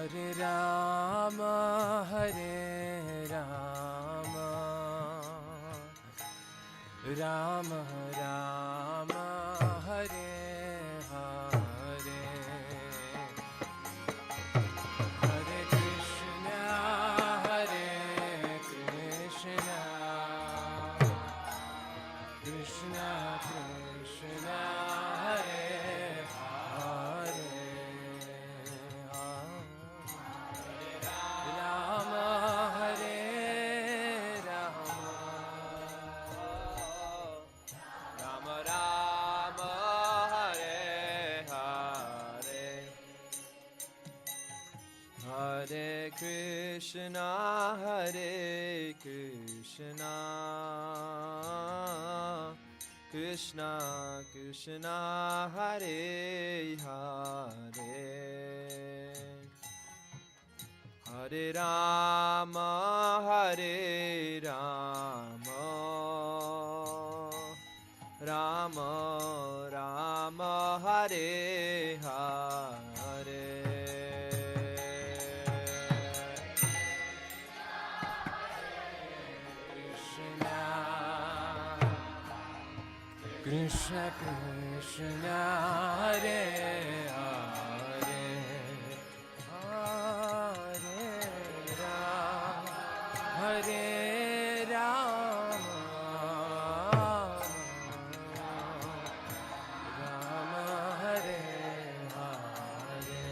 Hare Rama, Hare Rama, Rama Rama, Hare Hare, Hare Krishna, Hare Krishna, Krishna Krishna, Hare Hare, Rama Hare Rama, Rama Rama, Hare Hare, Hare Krishna, Hare Krishna, Krishna Krishna, Hare Hare, Hare Rama, Hare Rama, Rama Rama, Hare Hare, Krishna Krishna, Hare Hare, Hare Rama, Hare Rama, Rama Hare Hare,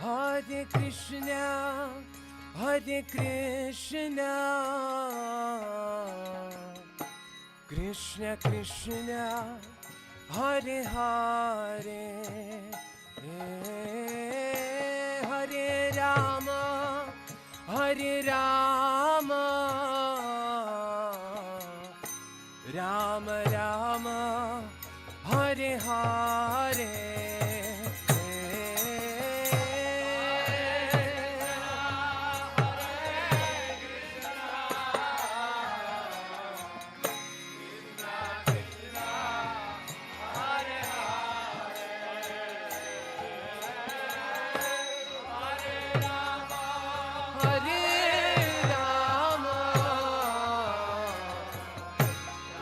Hare Krishna, Hare Krishna, Krishna Krishna, Hare Hare, Hare Rama, Hare Rama, Rama Rama, Hare Hare,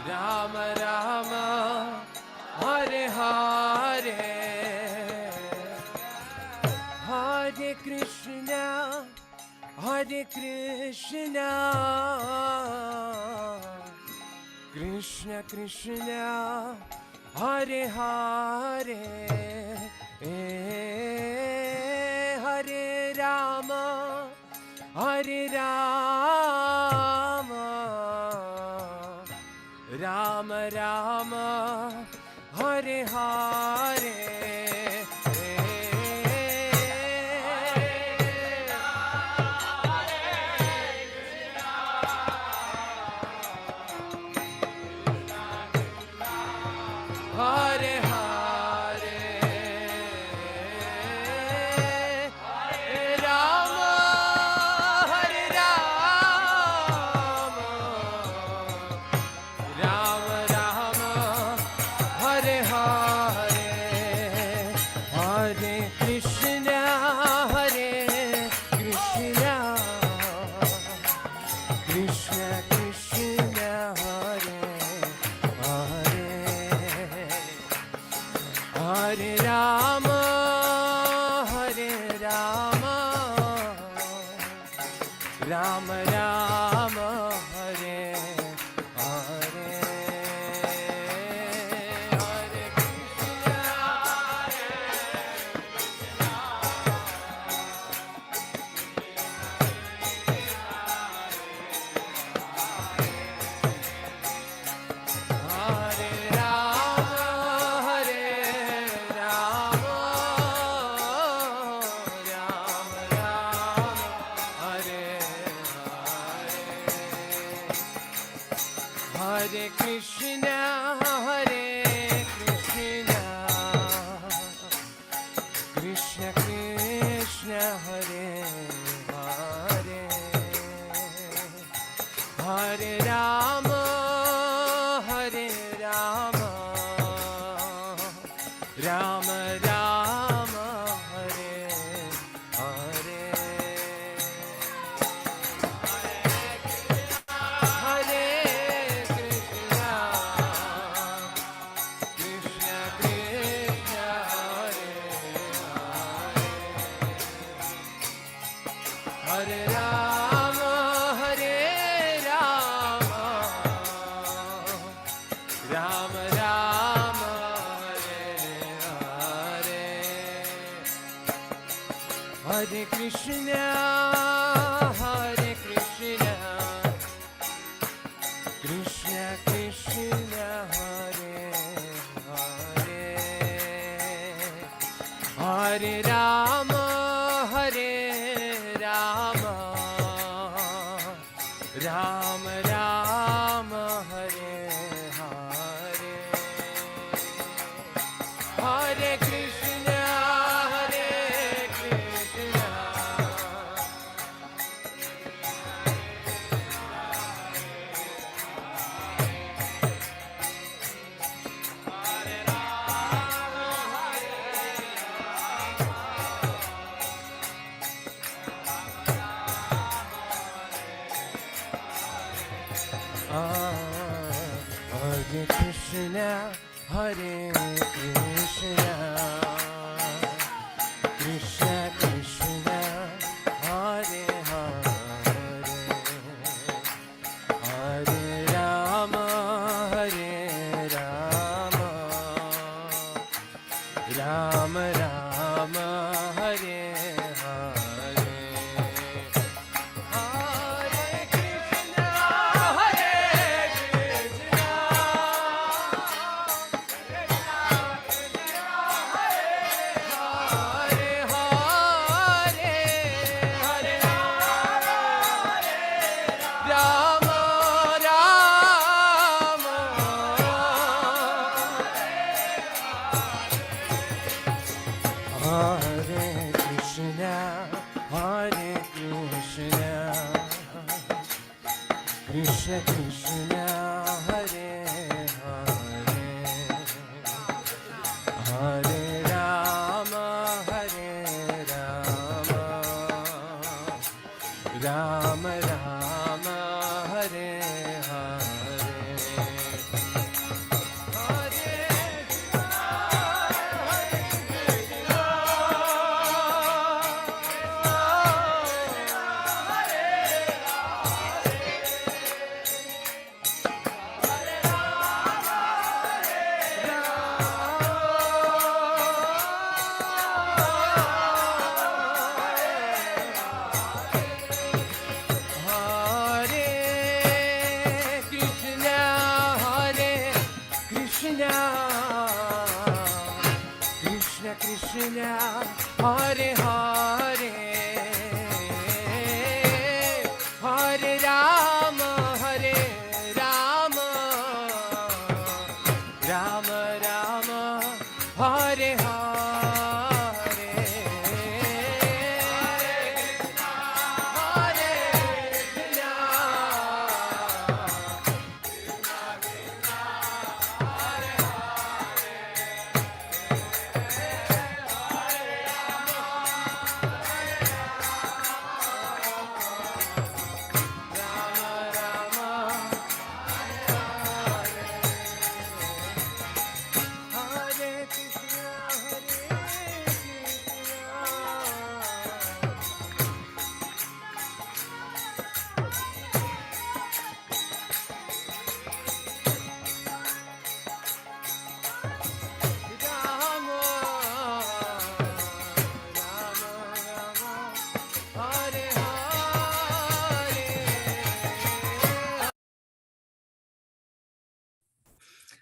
Rama Rama, Hare Hare, Hare Krishna, Hare Krishna, Krishna Krishna, Hare Hare, Hare Rama, Hare Rama, Rama Rama, Hare Hare, Hare Hare, Hare Rama, Hare Rama, Rama Rama, Hare Hare, Hare Krishna, Hare Krishna, Krishna Krishna, Hare Hare, Hare Rama, Hare Rama, Rama Rama, Hare Hare, Hare Krishna, Hare Rama, Hare Rama, Rama Rama, Hare Hare, Hare Krishna, Hare Krishna, Krishna Krishna, Hare Hare, Hare Rama, Hare Rama, Rama Rama, Hare Krishna, Hare Krishna, Krishna Krishna, Hare Hare, Hare Rama, Hare Rama, Rama Rama, Hare Hare, Hare Krishna, Hare Krishna, Hare Krishna, Hare Krishna, Krishna Krishna, Hare Hare, Hare Rama, Hare Rama, Rama Rama, Hare Hare, Hare Krishna, Hare Krishna, Krishna Krishna, Hare Hare, Hare Rama, Hare Rama, Rama Rama, Hare Hare, Hare Krishna Krishna, Hare Hare, Hare Rama, Hare Rama, Rama Rama, Hare Hare,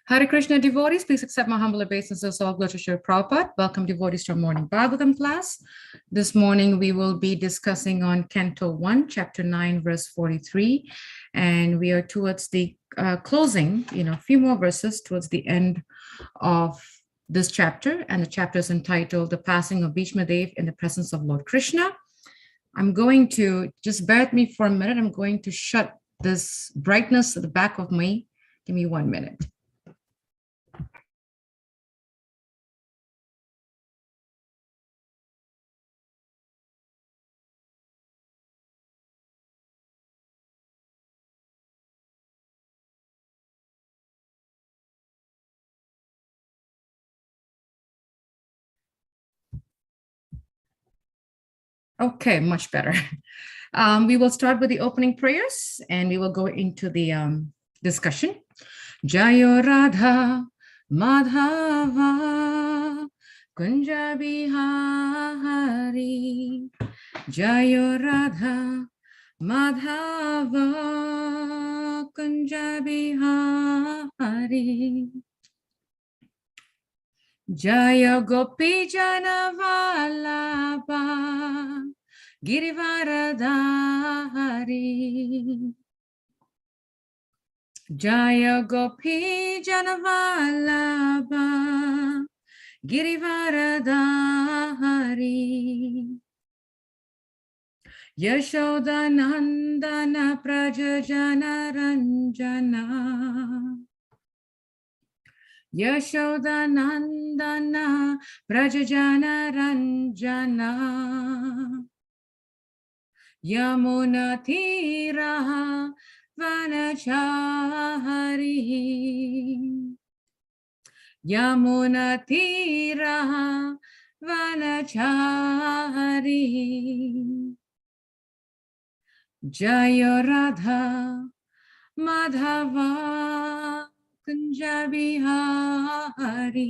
Hare Krishna devotees, please accept my humble obeisances. All glory to Srila Prabhupada. Welcome devotees to our morning Bhagavatam class. This morning we will be discussing on Canto 1, Chapter 9, verse 43. And we are towards the closing, a few more verses towards the end of this chapter. And the chapter is entitled The Passing of Bhishma Dev in the Presence of Lord Krishna. I'm going to, just bear with me for a minute. I'm going to shut this brightness at the back of me. Give me 1 minute. Okay, much better. We will start with the opening prayers and we will go into the discussion. Jayo Radha Madhava Kunja Bihari, Jayo Radha Madhava, Kunja Bihari, Jaya Gopi Jana Vallabha, Girivaradhari, Jaya Gopi Jana Vallabha, Girivaradhari, Yashoda Nandana Prajajana Ranjana, Yashoda Nandana Prajajana Ranjana, Yamuna Tira Vanachari, Yamuna Tira Vanachari, Jaya Radha Madhava Kunja Bihari,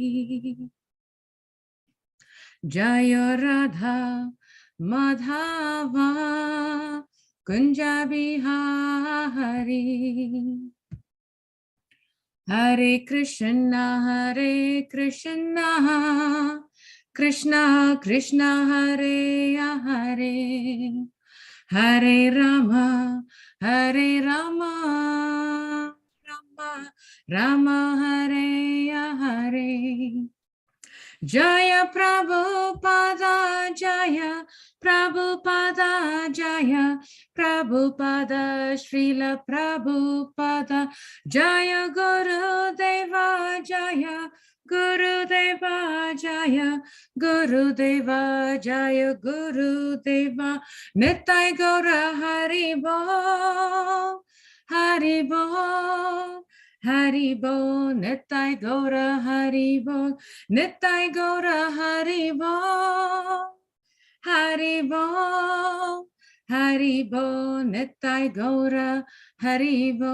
Jaya Radha Madhava Kunja Bihari, Hare Krishna, Krishna Krishna, Hare Hare, Hare Rama, Hare Rama, Rama Rama, Hare Hare. Jaya Prabhupada, Jaya Prabhupada, Jaya Prabhupada, Srila Prabhupada, Jaya Guru Deva, Jaya Guru Deva, Jaya Guru Deva, Jaya Guru Deva, Nitai Gaura Haribo, Haribo, Haribo, Nitai Gaura Haribo, Nitai Gaura Haribo, Haribo, Haribo, Nitai Gaura Haribo.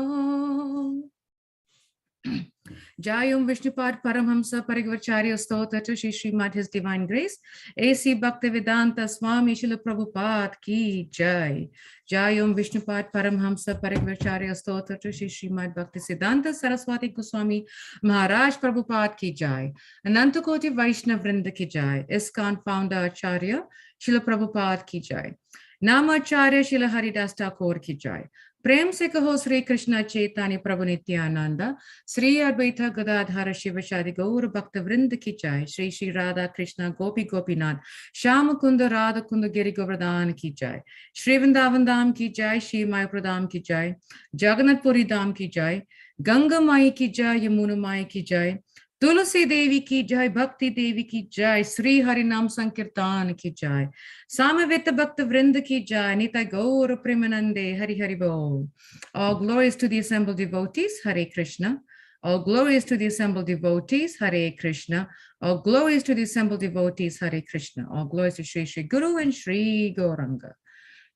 Jayum Vishnupad Paramhamsa Parigvacharya Stota to Shri Srimad His Divine Grace, A.C. Bhaktivedanta Swami Srila Prabhupada Ki Jai. Jayum Vishnupad Paramhamsa Parigvacharya Stota to Shri Srimad Bhaktisiddhanta Saraswati Goswami Maharaj Prabhupada Ki Jai. Anantakoti Vaishnav Vrinda Ki Jai. ISKCON founder Acharya Srila Prabhupada Ki Jai. Namacharya Srila Haridas Thakur Ki Jai. प्रेम से कहो श्री कृष्ण चैतन्य प्रभु नित्यानंद श्री अद्वैत गदाधर शिव शादि गौर भक्त वृंद की जय श्री श्री राधा कृष्ण गोपी गोपीनाथ श्याम कुंद राधा कुंद गिरि गोवर्धन की जय श्री वृंदावन धाम की जय श्री मायापुर धाम की जय जगन्नाथपुरी धाम की जय गंगा माई की जय यमुना माई की जय तुलसी देवी की जय भक्ति देवी की जय श्री हरि नाम संकीर्तन की जय Samavita Bhakta Vrinda ki jai, Nitai Gaura Premanande, Hari Hari Bol. All glories to the assembled devotees, Hare Krishna. All glories to the assembled devotees, Hare Krishna. All glories to the assembled devotees, Hare Krishna. All glories to Shri Shri Guru and Shri Gauranga.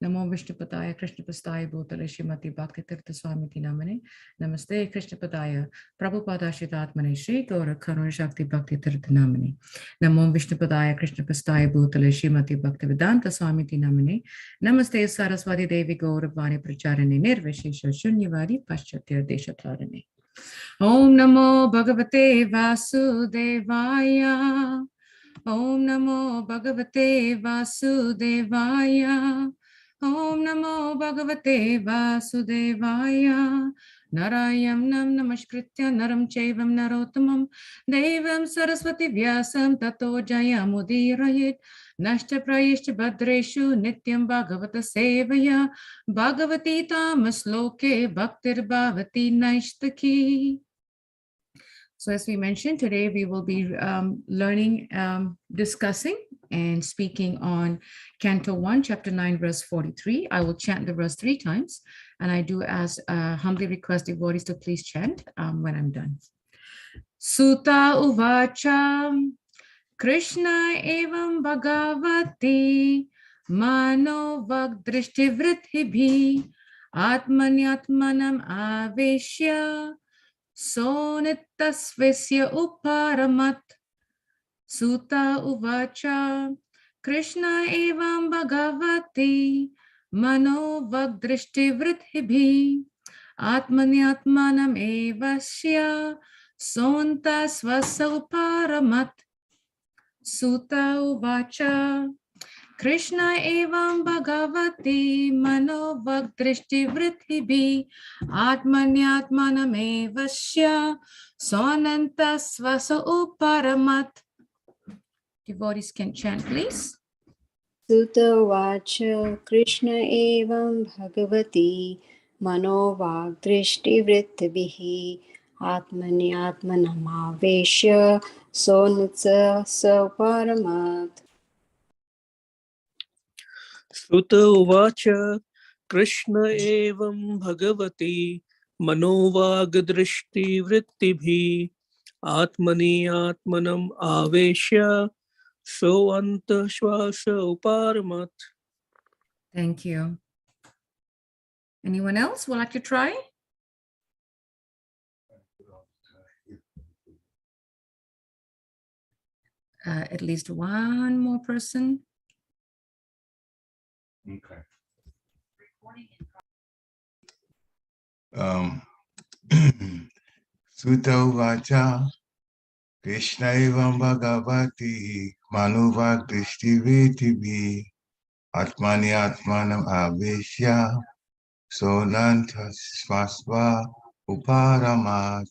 Namo Vishnupataya Krishna Pastaya Bhutale Srimati Bhakti Tirtha Swamiti Namane. Namaste Krishna Padaya Prabhupada Shitatmane Shri Gaura Karuna Shakti Bhakti Tirtha Namane. Namo Vishnupataya Krishna Pastaya Bhutale Srimati Bhakti Vedanta Swamiti Namane. Namaste Saraswati Devi Gaura Vani Pracharane Nirvishesha Shunyavadi Paschatya Deshatarane. Om Namo Bhagavate Vasudevaya. Om Namo Bhagavate Vasudevaya. Om Namo Bhagavate Vasudevaya. Narayam Namaskritya Naram Chaivam Narottamam Devam Saraswati Vyasam Tato Jayamudirayit Nashta Prayishta Bhadreshu Nityam Bhagavata Sevaya Bhagavati Tamasloke Bhaktir Bhavati Naishtaki. So as we mentioned, today we will be learning, discussing and speaking on Canto 1, Chapter 9, verse 43. I will chant the verse 3 times, and I do humbly request devotees to please chant when I'm done. Sutta Uvacha Krishna evam Bhagavati Mano Vagdrishti Vritibhi Atmanyatmanam Aveshya Sonittasvesya Uparamat Suta Uvacha Krishna evam bhagavati mano vagdrishti vritibhi atmanyatmanam evasya sonta svasa uparamat. Suta Uvacha Krishna evam bhagavati mano vagdrishti vritibhi atmanyatmanam evasya sonanta svasa uparamat. Devotees can chant, please. Sutta Vacha Krishna evam bhagavati mano vagdrishti vrittibhihi atmani atmanamaveshya sonutsa saparamat. Sutta uvacha Krishna evam bhagavati manovagdrishti vrittibhi atmani atmanam aveshya soanta shvasa uparamat. Thank you. Anyone else would like to try? At least one more person. Okay. Sutta Uvacha Krishna evam bhagavati manuvak drishti vritibhi atmani atmanam aveshya sonanta svasva uparamat.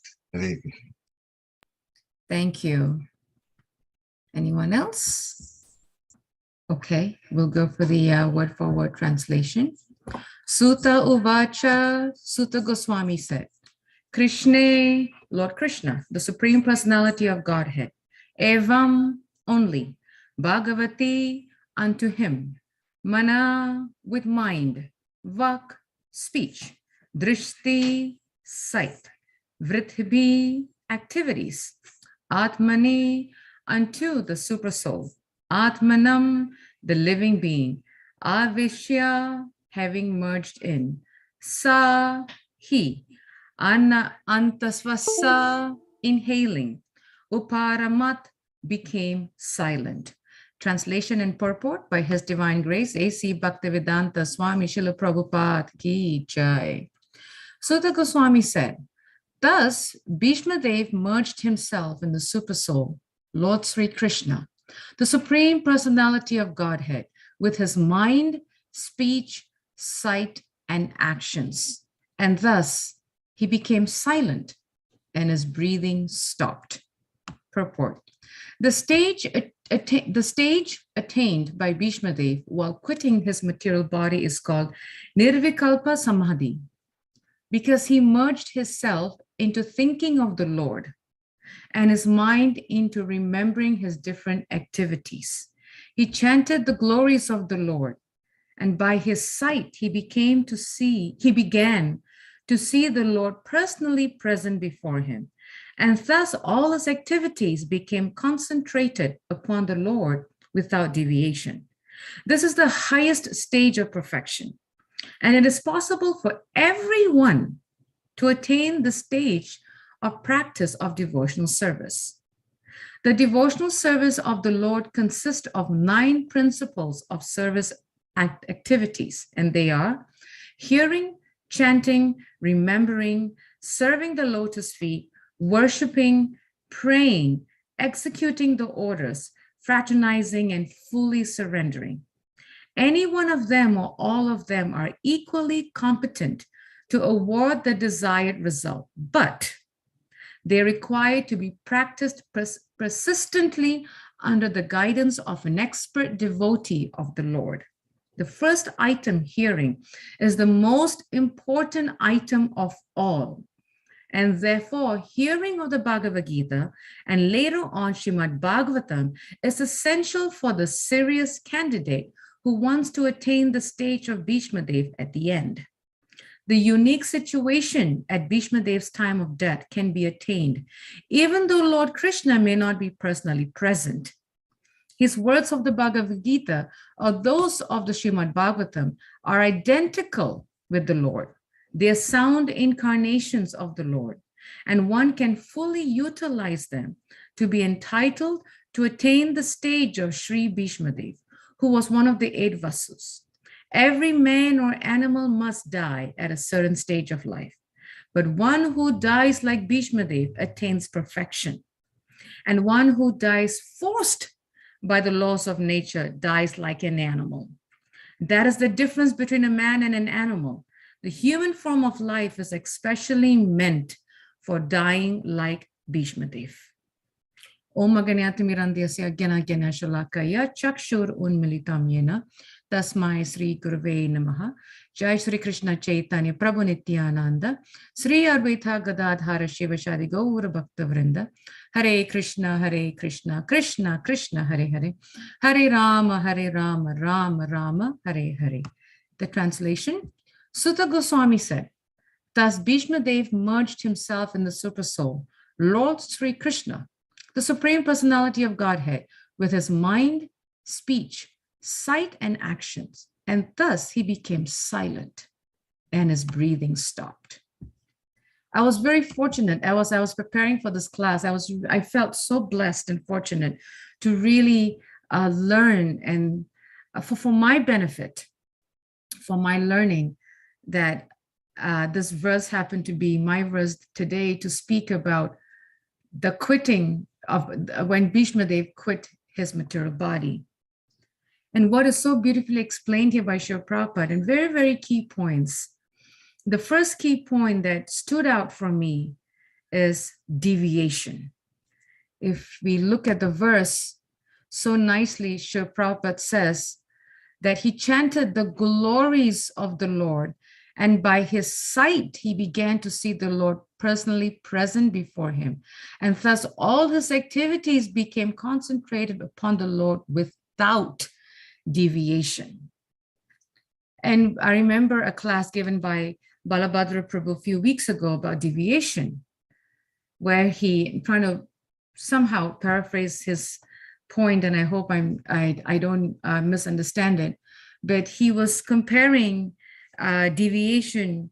Thank you. Anyone else? Okay, we'll go for the word-for-word translation. Sutta Uvacha, Sutta Goswami said, Krishna, Lord Krishna, the Supreme Personality of Godhead, Evam, only, Bhagavati, unto him, Mana, with mind, Vak, speech, Drishti, sight, Vrithibhi, activities, Atmani, unto the Supersoul, Atmanam, the living being, Avishya, having merged in, Sa, he, Antasvasa, inhaling, Uparamat, became silent. Translation and purport by His Divine Grace, A.C. Bhaktivedanta Swami Srila Prabhupada Ki Jai. Sutta Goswami said, thus Bhishma Dev merged himself in the Supersoul, Lord Sri Krishna, the Supreme Personality of Godhead, with his mind, speech, sight, and actions. And thus he became silent and his breathing stopped. Purport. The stage attained by Bhishma Dev while quitting his material body is called Nirvikalpa Samadhi, because he merged his self into thinking of the Lord and his mind into remembering his different activities. He chanted the glories of the Lord, and by his sight he began to see the Lord personally present before him. And thus all his activities became concentrated upon the Lord without deviation. This is the highest stage of perfection, and it is possible for everyone to attain the stage of practice of devotional service. The devotional service of the Lord consists of 9 principles of service activities, and they are hearing, chanting, remembering, serving the lotus feet, worshiping, praying, executing the orders, fraternizing, and fully surrendering. Any one of them or all of them are equally competent to award the desired result, but they require to be practiced persistently under the guidance of an expert devotee of the Lord. The first item, hearing, is the most important item of all. And therefore, hearing of the Bhagavad Gita and later on Srimad Bhagavatam is essential for the serious candidate who wants to attain the stage of Bhishma Dev at the end. The unique situation at Bhishma Dev's time of death can be attained, even though Lord Krishna may not be personally present. His words of the Bhagavad Gita or those of the Srimad Bhagavatam are identical with the Lord. They are sound incarnations of the Lord, and one can fully utilize them to be entitled to attain the stage of Sri Bhishmadev, who was one of the 8 Vasus. Every man or animal must die at a certain stage of life, but one who dies like Bhishmadev attains perfection, and one who dies forced by the laws of nature dies like an animal. That is the difference between a man and an animal. The human form of life is especially meant for dying like Bhishmadev. Om Aganyatimiraندhyasya Gyanagena Shalakaya Chakshur Unmilitam Yena Tasmai Sri Gurave Namaha. Jai Sri Krishna Chaitanya Prabhu Nityananda Sri Advaita Gadadhara Shiva Shadi Gaura Bhakta Vrinda. Hare Krishna, Krishna Krishna, Hare Hare. Hare Rama, Rama Rama, Hare Hare. The translation: Sutta Goswami said, thus Bhishmadev merged himself in the Supersoul, Lord Sri Krishna, the Supreme Personality of Godhead, with his mind, speech, sight, and actions, and thus he became silent and his breathing stopped. I was very fortunate. I was preparing for this class. I felt so blessed and fortunate to really learn, and for my benefit, for my learning, that this verse happened to be my verse today to speak about the quitting of when Bhishmadev quit his material body. And what is so beautifully explained here by Srila Prabhupada, and very, very key points. The first key point that stood out for me is deviation. If we look at the verse, so nicely Srila Prabhupada says that he chanted the glories of the Lord, and by his sight, he began to see the Lord personally present before him. And thus all his activities became concentrated upon the Lord without deviation. And I remember a class given by Balabhadra Prabhu a few weeks ago about deviation, where he trying to somehow paraphrase his point, and I hope I don't misunderstand it, but he was comparing deviation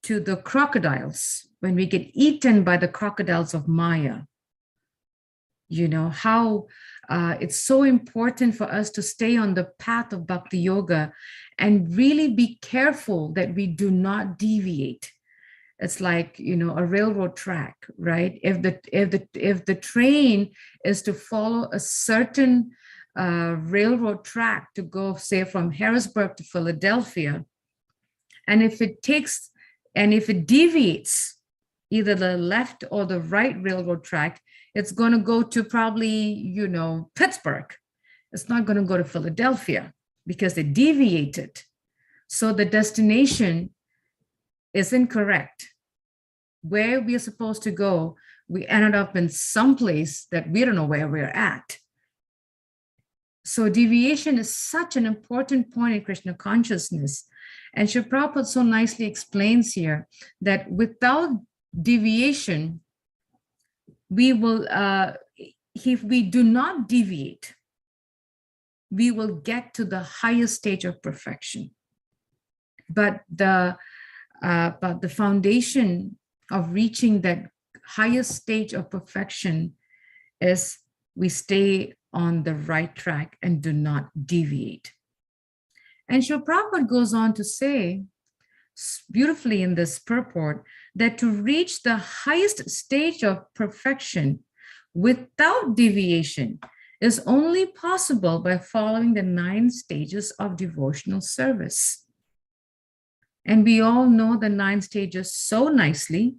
to the crocodiles when we get eaten by the crocodiles of Maya. You know, how it's so important for us to stay on the path of Bhakti Yoga and really be careful that we do not deviate. It's like, you know, a railroad track, right? If the train is to follow a certain railroad track to go, say, from Harrisburg to Philadelphia, and if it deviates either the left or the right railroad track, it's going to go to probably, you know, Pittsburgh. It's not going to go to Philadelphia because they deviated. So the destination is incorrect. Where we are supposed to go, we ended up in some place that we don't know where we're at. So deviation is such an important point in Krishna consciousness. And Srila Prabhupada so nicely explains here that without deviation, we will, if we do not deviate, we will get to the highest stage of perfection. But the foundation of reaching that highest stage of perfection is we stay on the right track and do not deviate. And Srila Prabhupada goes on to say beautifully in this purport that to reach the highest stage of perfection without deviation is only possible by following the 9 stages of devotional service. And we all know the 9 stages so nicely,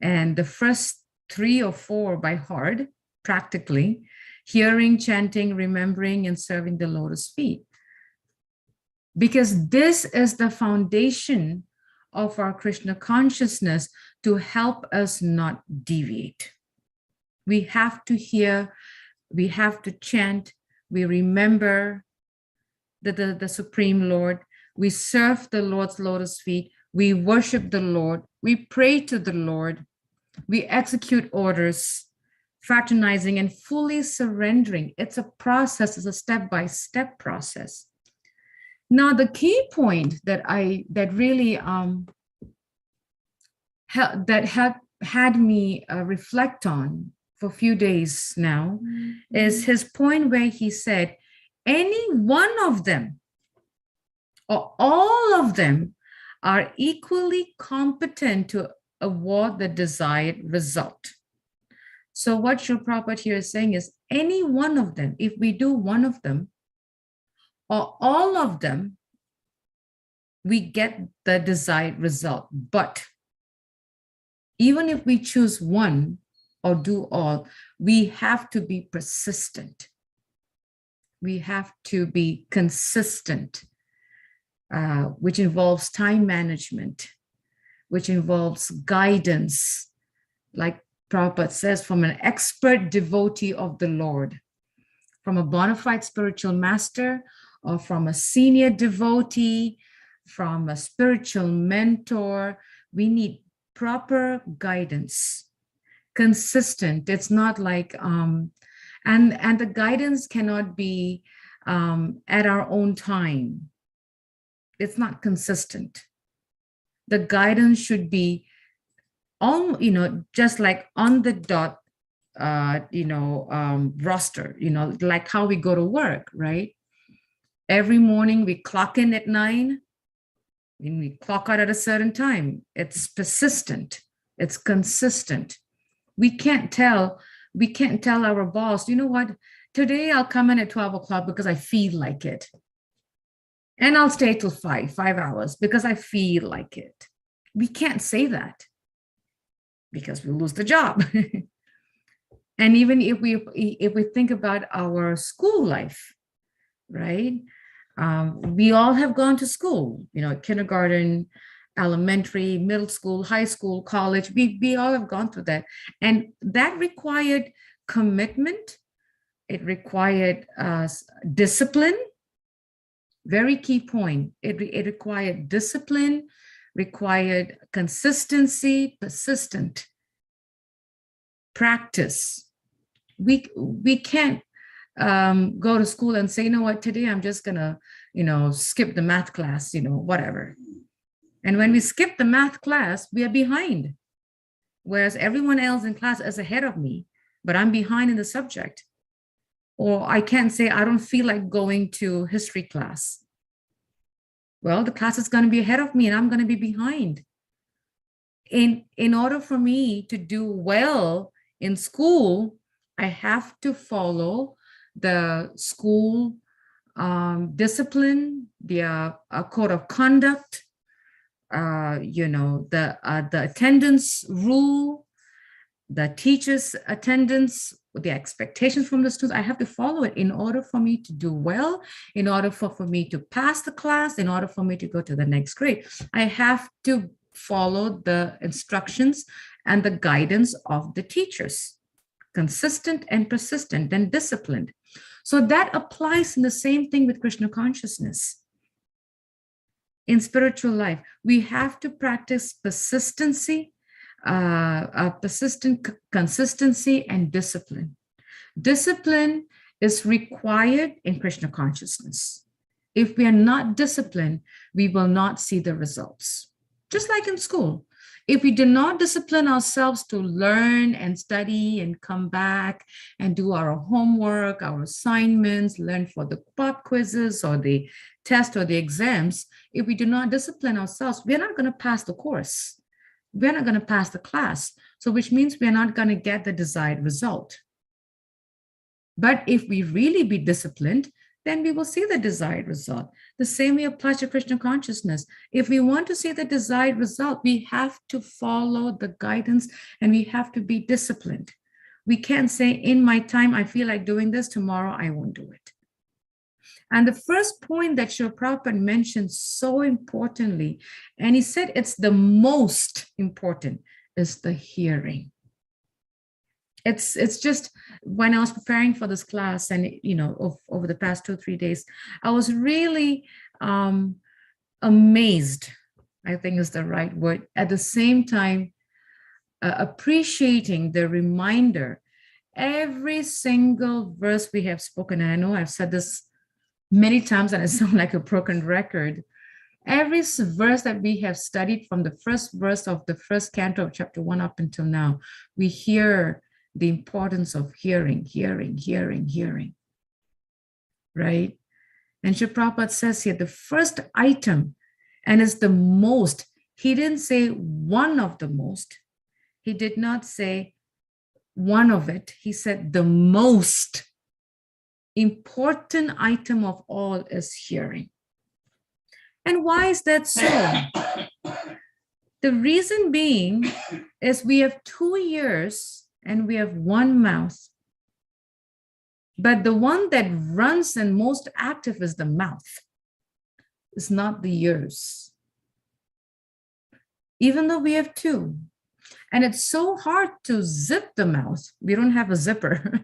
and the first 3 or 4 by heart, practically: hearing, chanting, remembering, and serving the lotus feet. Because this is the foundation of our Krishna consciousness to help us not deviate. We have to hear, we have to chant, we remember the Supreme Lord, we serve the Lord's lotus feet, we worship the Lord, we pray to the Lord, we execute orders, fraternizing and fully surrendering. It's a process, it's a step-by-step process. Now, the key point that really had me reflect on for a few days now, is his point where he said, any one of them or all of them are equally competent to award the desired result. So what Srila Prabhupada here is saying is any one of them, if we do one of them or all of them, we get the desired result. But even if we choose one or do all, we have to be persistent. We have to be consistent, which involves time management, which involves guidance, like Prabhupada says, from an expert devotee of the Lord, from a bona fide spiritual master, or from a senior devotee, from a spiritual mentor. We need proper guidance, consistent. It's not like, and the guidance cannot be at our own time. It's not consistent. The guidance should be just like on the dot, roster, like how we go to work, right? Every morning we clock in at 9 and we clock out at a certain time. It's persistent. It's consistent. We can't tell our boss, you know what, today I'll come in at 12 o'clock because I feel like it. And I'll stay till 5 hours because I feel like it. We can't say that because we'll lose the job. And even if we think about our school life, right? We all have gone to school, kindergarten, elementary, middle school, high school, college. We all have gone through that. And that required commitment. It required discipline. Very key point. It required discipline, required consistency, persistent practice. We can't go to school and say, you know what, today I'm just gonna, skip the math class, whatever. And when we skip the math class, we are behind. Whereas everyone else in class is ahead of me, but I'm behind in the subject. Or I can't say, I don't feel like going to history class. Well, the class is going to be ahead of me and I'm going to be behind. In order for me to do well in school, I have to follow the school discipline, the code of conduct, the attendance rule, the teacher's attendance, the expectations from the students. I have to follow it in order for me to do well, in order for me to pass the class, in order for me to go to the next grade. I have to follow the instructions and the guidance of the teachers, consistent and persistent and disciplined. So that applies in the same thing with Krishna consciousness. In spiritual life, we have to practice persistency, persistent consistency and discipline. Discipline is required in Krishna consciousness. If we are not disciplined, we will not see the results. Just like in school, if we do not discipline ourselves to learn and study and come back and do our homework, our assignments, learn for the pop quizzes or the test or the exams, if we do not discipline ourselves, we're not going to pass the course. We're not going to pass the class. So which means we're not going to get the desired result. But if we really be disciplined, then we will see the desired result. The same way applies to Krishna consciousness. If we want to see the desired result, we have to follow the guidance and we have to be disciplined. We can't say, in my time, I feel like doing this, tomorrow I won't do it. And the first point that Srila Prabhupada mentioned so importantly, and he said it's the most important, is the hearing. It's just when I was preparing for this class and, over the past 2-3 days, I was really amazed, I think is the right word. At the same time, appreciating the reminder, every single verse we have spoken, and I know I've said this many times and I sound like a broken record. Every verse that we have studied from the first verse of the first canto of chapter 1 up until now, we hear the importance of hearing, right? And Srila Prabhupada says here, the first item, and it's the most, he didn't say one of the most. He did not say one of it. He said the most important item of all is hearing. And why is that so? The reason being is we have 2 ears and we have 1 mouth. But the one that runs and most active is the mouth. It's not the ears. Even though we have 2. And it's so hard to zip the mouth. We don't have a zipper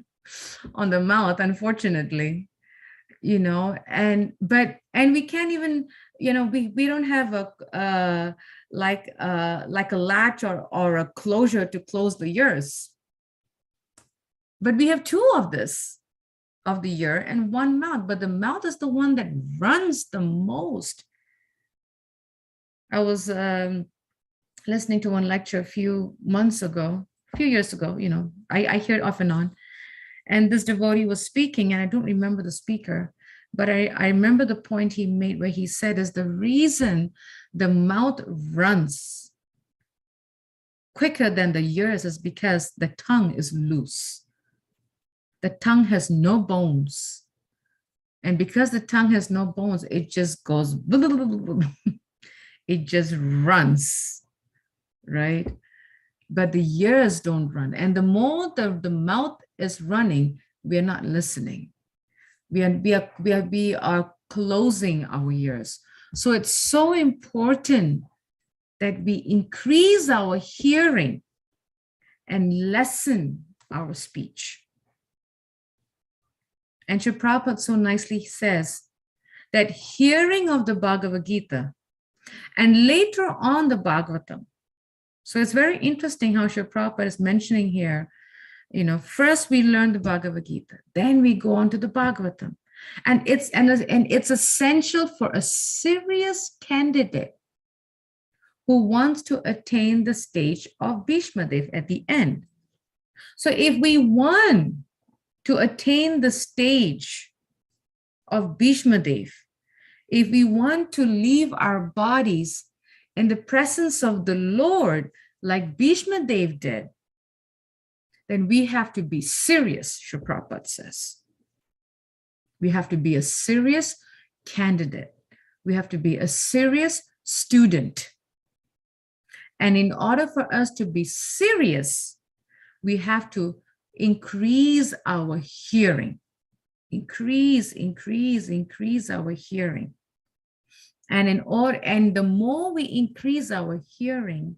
on the mouth, unfortunately. And we can't even, we don't have a like a latch or a closure to close the ears. But we have 2 of this, of the ear and 1 mouth, but the mouth is the one that runs the most. I was listening to one lecture a few years ago, I hear it off and on. And this devotee was speaking, and I don't remember the speaker, but I remember the point he made where he said is the reason the mouth runs quicker than the ears is because the tongue is loose. The tongue has no bones. And because the tongue has no bones, it just goes, it just runs, right? But the ears don't run. And the more the mouth is running, we are not listening. We are closing our ears. So it's so important that we increase our hearing and lessen our speech. And Srila Prabhupada so nicely says that hearing of the Bhagavad Gita and later on the Bhagavatam. So it's very interesting how Srila Prabhupada is mentioning here, first we learn the Bhagavad Gita, then we go on to the Bhagavatam. And it's essential for a serious candidate who wants to attain the stage of Bhishma Dev at the end. So if we want to attain the stage of Bhishma Dev, if we want to leave our bodies in the presence of the Lord like Bhishma Dev did, then we have to be serious, Srila Prabhupada says. We have to be a serious candidate. We have to be a serious student. And in order for us to be serious, we have to increase our hearing. Increase our hearing. And the more we increase our hearing,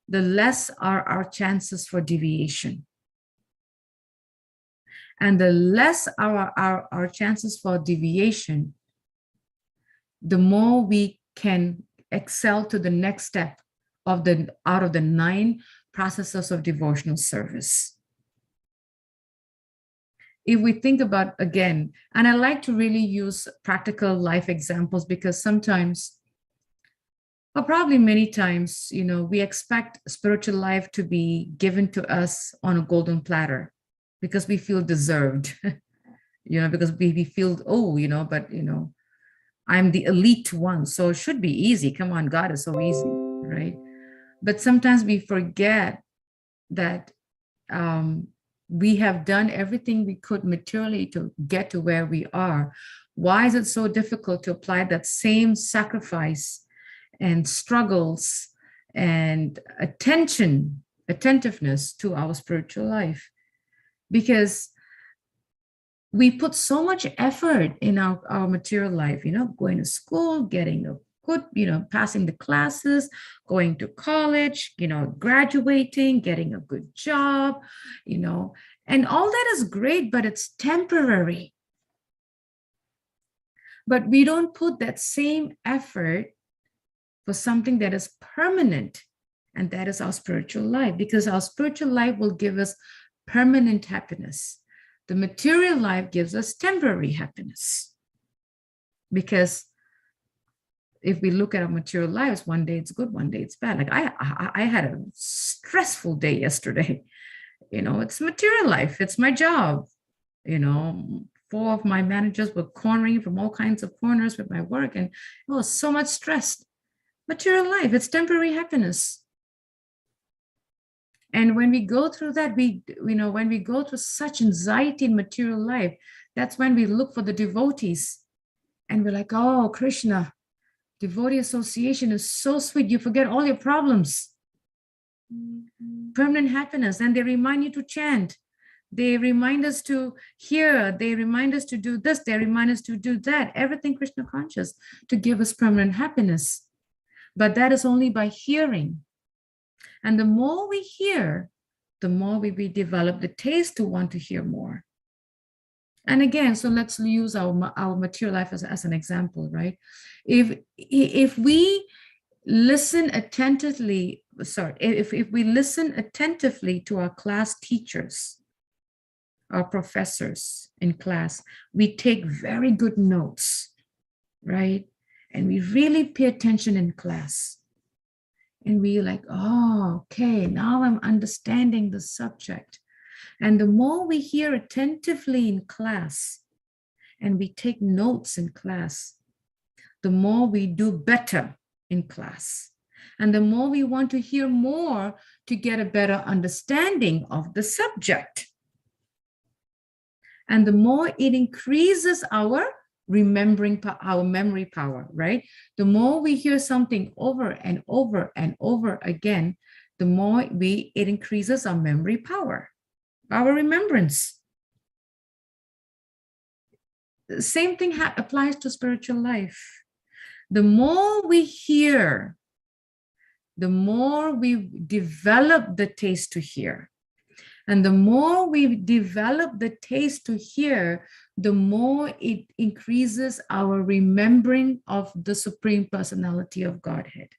the less are our chances for deviation. And the less our chances for deviation, the more we can excel to the next step out of the 9 processes of devotional service. If we think about, again, and I like to really use practical life examples because sometimes, or probably many times, we expect spiritual life to be given to us on a golden platter because we feel deserved, because we feel, but I'm the elite one, so it should be easy. Come on, God is so easy, right? But sometimes we forget that we have done everything we could materially to get to where we are. Why is it so difficult to apply that same sacrifice and struggles and attentiveness to our spiritual life? Because we put so much effort in our material life, going to school, getting a good, passing the classes, going to college, graduating, getting a good job, and all that is great, but it's temporary. But we don't put that same effort for something that is permanent, and that is our spiritual life, because our spiritual life will give us permanent happiness. The material life gives us temporary happiness. Because if we look at our material lives, one day it's good, one day it's bad. Like I had a stressful day yesterday, It's material life. It's my job. 4 of my managers were cornering from all kinds of corners with my work, and it was so much stress. Material life, it's temporary happiness. And when we go through that, when we go through such anxiety in material life, that's when we look for the devotees. And we're like, oh, Krishna, devotee association is so sweet. You forget all your problems. Permanent happiness. And they remind you to chant. They remind us to hear. They remind us to do this. They remind us to do that. Everything Krishna conscious to give us permanent happiness. But that is only by hearing. And the more we hear, the more we develop the taste to want to hear more. And again, so let's use our material life as an example, right? If we listen attentively, if we listen attentively to our class teachers, our professors in class, we take very good notes, right? And we really pay attention in class. And we like, oh, okay, now I'm understanding the subject. And the more we hear attentively in class and we take notes in class, the more we do better in class. And the more we want to hear more to get a better understanding of the subject. And the more it increases our our memory power, right? The more we hear something over and over and over again, the more it increases our memory power, our remembrance. The same thing applies to spiritual life. The more we hear, the more we develop the taste to hear. And the more we develop the taste to hear, the more it increases our remembering of the Supreme Personality of Godhead.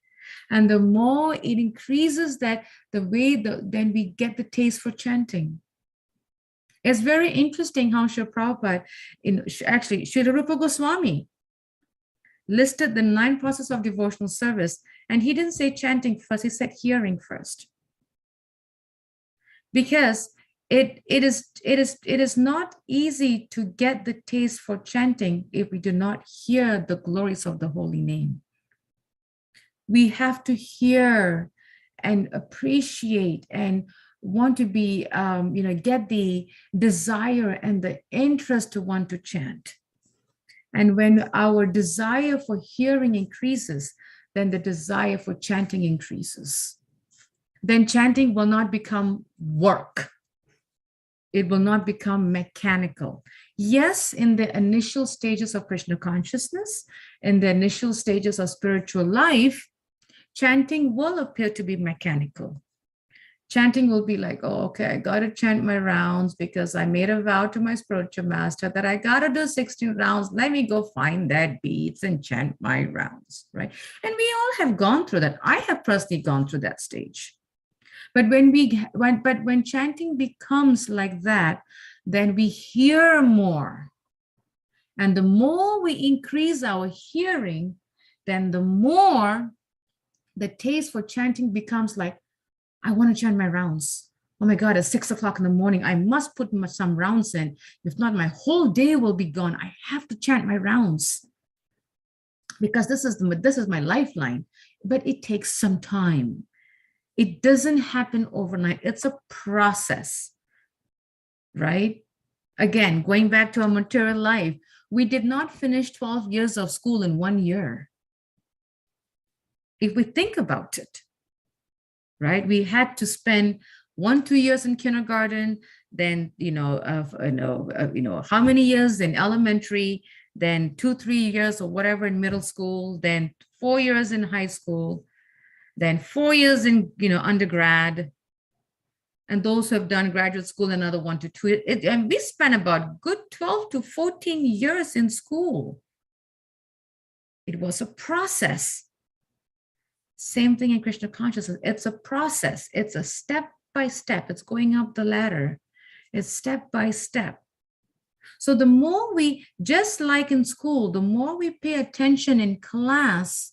And the more it increases that, then we get the taste for chanting. It's very interesting how Srila Prabhupada, Srila Rupa Goswami listed the 9 processes of devotional service, and he didn't say chanting first, he said hearing first. Because it is not easy to get the taste for chanting if we do not hear the glories of the holy name. We have to hear and appreciate and want to be, get the desire and the interest to want to chant. And when our desire for hearing increases, then the desire for chanting increases. Then chanting will not become work. It will not become mechanical. Yes, in the initial stages of Krishna consciousness, in the initial stages of spiritual life, chanting will appear to be mechanical. Chanting will be like, oh, okay, I got to chant my rounds because I made a vow to my spiritual master that I got to do 16 rounds. Let me go find that beads and chant my rounds, right? And we all have gone through that. I have personally gone through that stage. But when chanting becomes like that, then we hear more. And the more we increase our hearing, then the more the taste for chanting becomes like, I want to chant my rounds. Oh my God, at 6 o'clock in the morning, I must put some rounds in. If not, my whole day will be gone. I have to chant my rounds because this is my lifeline. But it takes some time. It doesn't happen overnight. It's a process, right? Again, going back to our material life, we did not finish 12 years of school in 1 year. If we think about it, right? We had to spend 1-2 years in kindergarten, then, how many years in elementary, then 2-3 years or whatever in middle school, then 4 years in high school, then 4 years in, undergrad, and those who have done graduate school, another 1 to 2. And we spent about good 12 to 14 years in school. It was a process. Same thing in Krishna consciousness. It's a process. It's a step by step. It's going up the ladder. It's step by step. So the more we, just like in school, the more we pay attention in class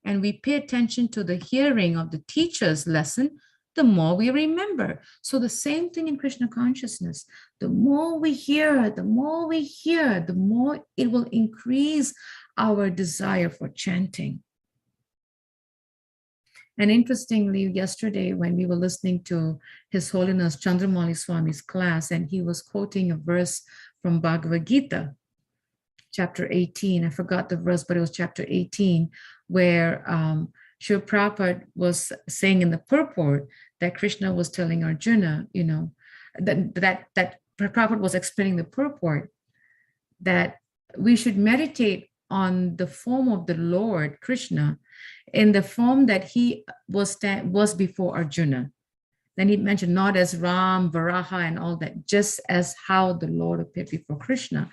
and we pay attention to the hearing of the teacher's lesson, the more we remember. So the same thing in Krishna consciousness. The more we hear, the more it will increase our desire for chanting. And interestingly, yesterday when we were listening to His Holiness Chandramauli Swami's class, and he was quoting a verse from Bhagavad Gita, chapter 18, I forgot the verse, but it was chapter 18, where Srila Prabhupada was saying in the purport that Krishna was telling Arjuna, that Prabhupada was explaining the purport that we should meditate on the form of the Lord Krishna in the form that he was before Arjuna. Then he mentioned not as Ram, Varaha, and all that, just as how the Lord appeared before Krishna.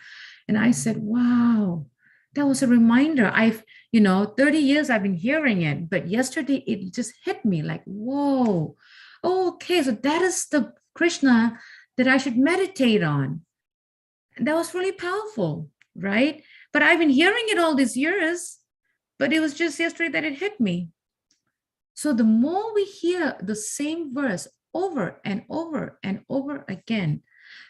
And I said, wow, that was a reminder. 30 years I've been hearing it, but yesterday it just hit me like, whoa, okay, so that is the Krishna that I should meditate on. And that was really powerful, right? But I've been hearing it all these years, but it was just yesterday that it hit me. So the more we hear the same verse over and over and over again,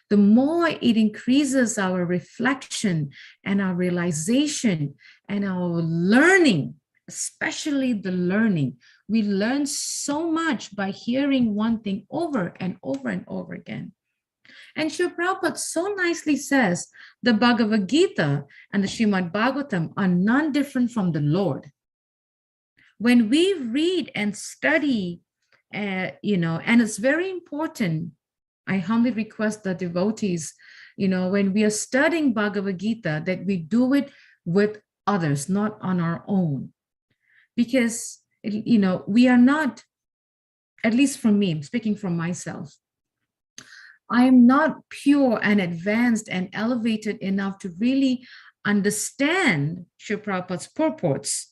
the more it increases our reflection and our realization and our learning, especially the learning. We learn so much by hearing one thing over and over and over again. And Srila Prabhupada so nicely says the Bhagavad Gita and the Srimad Bhagavatam are none different from the Lord. When we read and study, and it's very important, I humbly request the devotees, when we are studying Bhagavad Gita, that we do it with others, not on our own. Because, we are not, at least for me, I'm speaking from myself, I am not pure and advanced and elevated enough to really understand Srila Prabhupada's purports,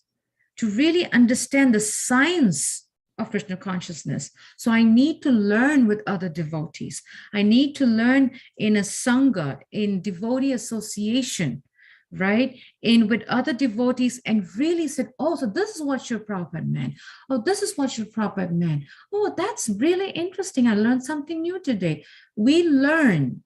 to really understand the science of Krishna consciousness. So I need to learn with other devotees. I need to learn in a sangha, in devotee association, right? With other devotees, and really said, oh, so this is what Srila Prabhupada meant. Oh, this is what Srila Prabhupada meant. Oh, that's really interesting. I learned something new today. We learn.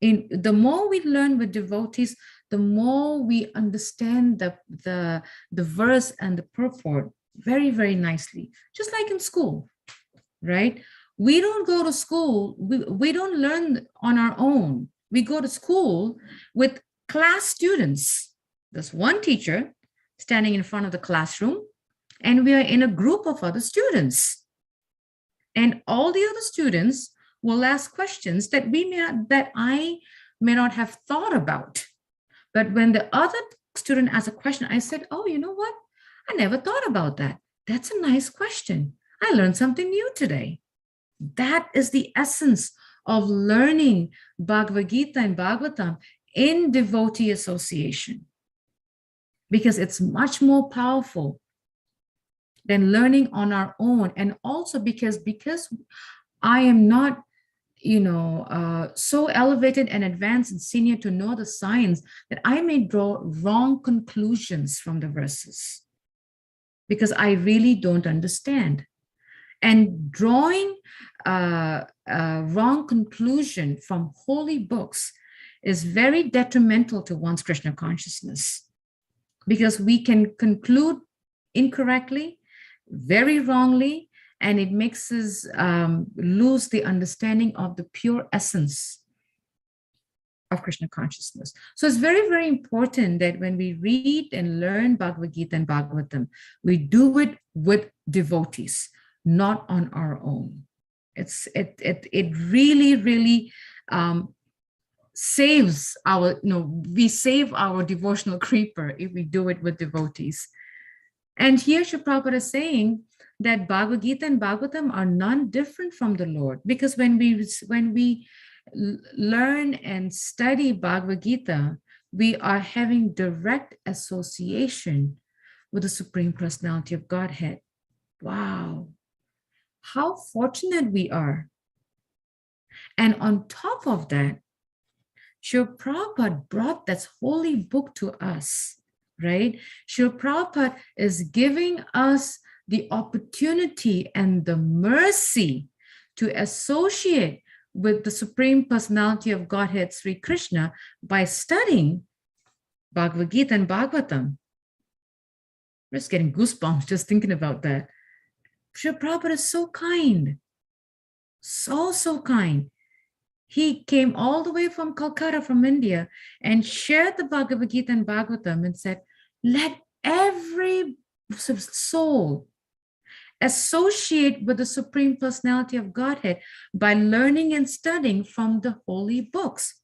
The more we learn with devotees, the more we understand the verse and the purport very, very nicely, just like in school, right? We don't go to school, we don't learn on our own. We go to school with class students. There's one teacher standing in front of the classroom, and we are in a group of other students. And all the other students will ask questions that I may not have thought about. But when the other student asks a question, I said, oh, you know what? I never thought about that. That's a nice question. I learned something new today. That is the essence of learning Bhagavad Gita and Bhagavatam in devotee association, because it's much more powerful than learning on our own. And also because I am not so elevated and advanced and senior to know the science, that I may draw wrong conclusions from the verses because I really don't understand. And drawing a wrong conclusion from holy books is very detrimental to one's Krishna consciousness, because we can conclude incorrectly, very wrongly, and it makes us lose the understanding of the pure essence of Krishna consciousness. So it's very, very important that when we read and learn Bhagavad Gita and Bhagavatam, we do it with devotees, not on our own. It really, really saves our, we save our devotional creeper if we do it with devotees. And here Srila Prabhupada is saying that Bhagavad Gita and Bhagavatam are none different from the Lord, because when we learn and study Bhagavad Gita, we are having direct association with the Supreme Personality of Godhead. Wow, how fortunate we are. And on top of that, Srila Prabhupada brought that holy book to us, right? Srila Prabhupada is giving us the opportunity and the mercy to associate with the Supreme Personality of Godhead, Sri Krishna, by studying Bhagavad Gita and Bhagavatam. We're just getting goosebumps just thinking about that. Srila Prabhupada is so kind, so kind. He came all the way from Calcutta, from India, and shared the Bhagavad Gita and Bhagavatam and said, let every soul associate with the Supreme Personality of Godhead by learning and studying from the holy books.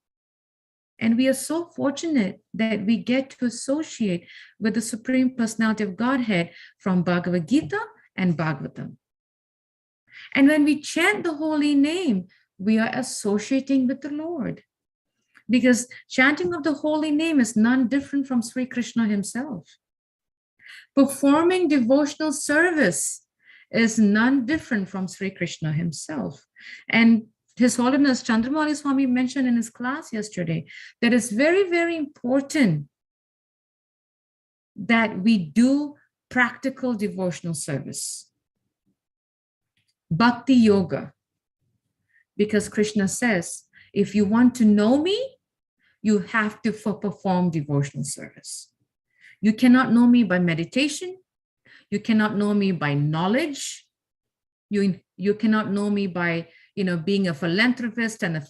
And we are so fortunate that we get to associate with the Supreme Personality of Godhead from Bhagavad Gita and Bhagavatam. And when we chant the holy name, we are associating with the Lord. Because chanting of the holy name is none different from Sri Krishna himself. Performing devotional service is none different from Sri Krishna himself. And His Holiness Chandramali Swami mentioned in his class yesterday that it's very, very important that we do practical devotional service. Bhakti yoga. Because Krishna says, if you want to know me, you have to perform devotional service. You cannot know me by meditation. You cannot know me by knowledge. You cannot know me by being a philanthropist and a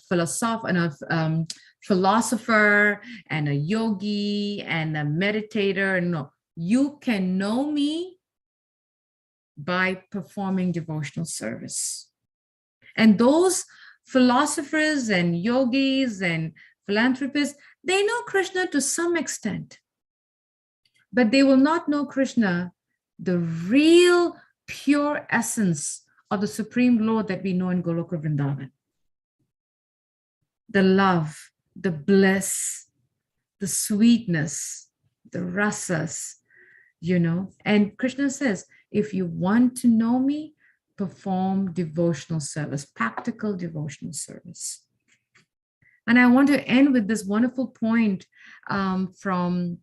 philosopher and a yogi and a meditator. No, you can know me by performing devotional service. And those philosophers and yogis and philanthropists, they know Krishna to some extent, but they will not know Krishna, the real pure essence of the Supreme Lord that we know in Goloka Vrindavan. The love, the bliss, the sweetness, the rasas, And Krishna says, if you want to know me, perform devotional service, practical devotional service. And I want to end with this wonderful point from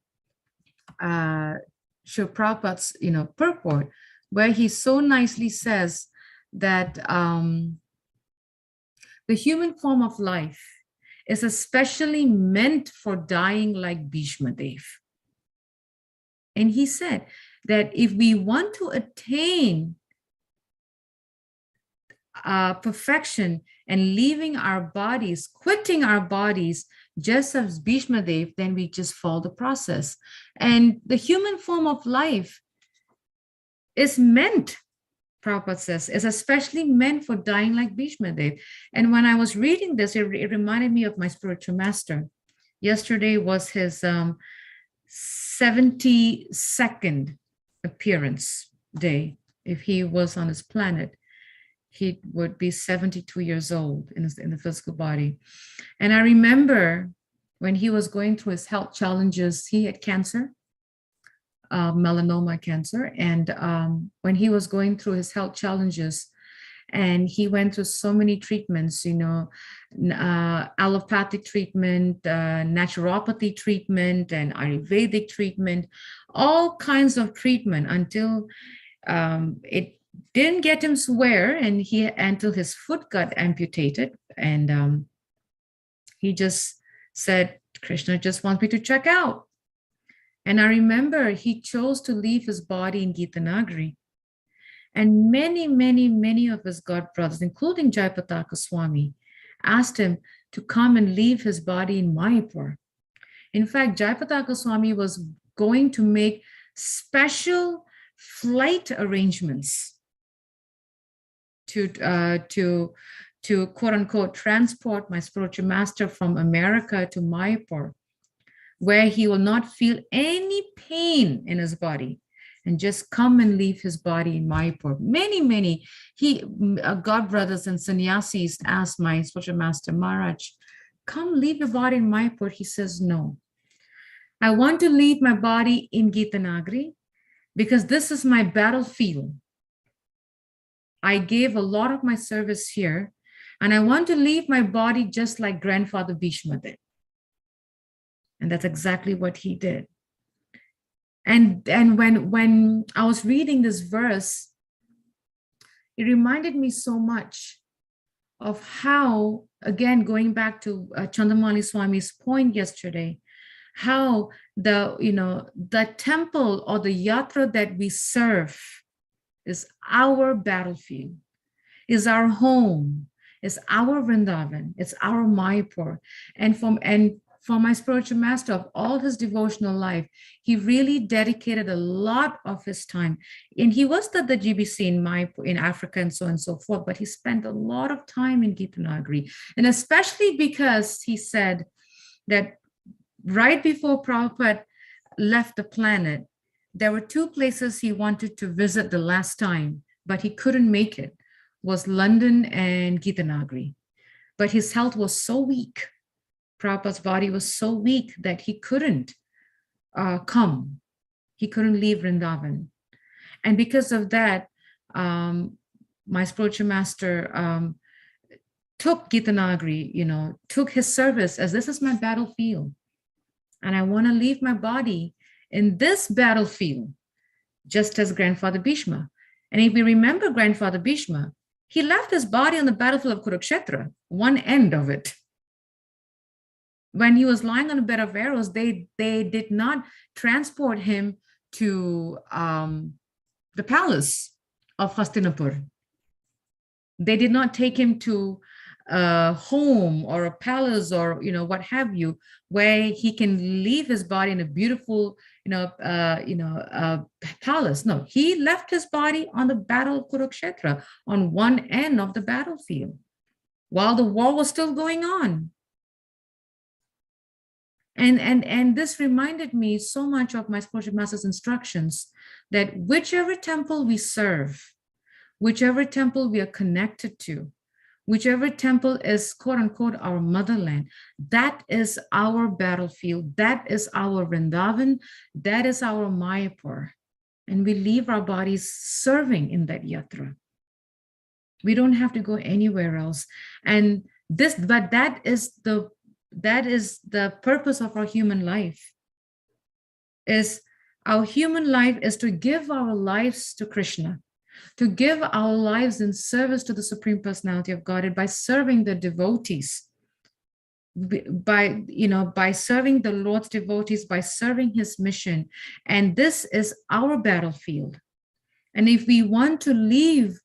Srila Prabhupada's, purport, where he so nicely says that the human form of life is especially meant for dying like Bhishma Dev. And he said that if we want to attain perfection and leaving our bodies, quitting our bodies, just as Bhishma Dev, then we just follow the process. And the human form of life is meant, Prabhupada says, is especially meant for dying like Bhishma Dev. And when I was reading this, it reminded me of my spiritual master. Yesterday was his 72nd appearance day. If he was on his planet, he would be 72 years old in the physical body. And I remember when he was going through his health challenges, he had cancer, melanoma cancer. And when he was going through his health challenges, and he went through so many treatments, allopathic treatment, naturopathy treatment, and Ayurvedic treatment, all kinds of treatment until it didn't get him swear, and until his foot got amputated. And he just said, Krishna just wants me to check out. And I remember he chose to leave his body in Gitanagari. And many, many, many of his god brothers, including Jayapataka Swami, asked him to come and leave his body in Mayapur. In fact, Jayapataka Swami was going to make special flight arrangements to quote unquote transport my spiritual master from America to Mayapur, where he will not feel any pain in his body, and just come and leave his body in Mayapur. Many god brothers and sannyasis asked my spiritual master, Maharaj, come leave your body in Mayapur. He says, no, I want to leave my body in Gitanagari because this is my battlefield. I gave a lot of my service here, and I want to leave my body just like grandfather Bhishma did. And that's exactly what he did. And when I was reading this verse, it reminded me so much of how, again, going back to Chandamali Swami's point yesterday, how the temple or the yatra that we serve is our battlefield, is our home, is our Vrindavan, it's our Mayapur. And for my spiritual master, of all his devotional life, he really dedicated a lot of his time. And he was the GBC in Mayapur, in Africa, and so on and so forth, but he spent a lot of time in Gitanagari. And especially because he said that right before Prabhupada left the planet, there were two places he wanted to visit the last time, but he couldn't make it, was London and Gitanagari. But his health was so weak, Prabhupada's body was so weak that he couldn't come. He couldn't leave Vrindavan. And because of that, my spiritual master took Gitanagari, took his service as this is my battlefield. And I want to leave my body in this battlefield, just as Grandfather Bhishma. And if we remember Grandfather Bhishma, he left his body on the battlefield of Kurukshetra, one end of it. When he was lying on a bed of arrows, they did not transport him to the palace of Hastinapur. They did not take him to a home or a palace or what have you, where he can leave his body in a beautiful palace. No, he left his body on the battle of Kurukshetra, on one end of the battlefield, while the war was still going on. And this reminded me so much of my spiritual master's instructions, that whichever temple we serve, whichever temple we are connected to, whichever temple is quote unquote our motherland, that is our battlefield, that is our Vrindavan, that is our Mayapur. And we leave our bodies serving in that yatra. We don't have to go anywhere else. And that is the purpose of our human life. Our human life is to give our lives to Krishna, to give our lives in service to the Supreme Personality of Godhead by serving the devotees, by serving the Lord's devotees, by serving his mission. And this is our battlefield. And if we want to leave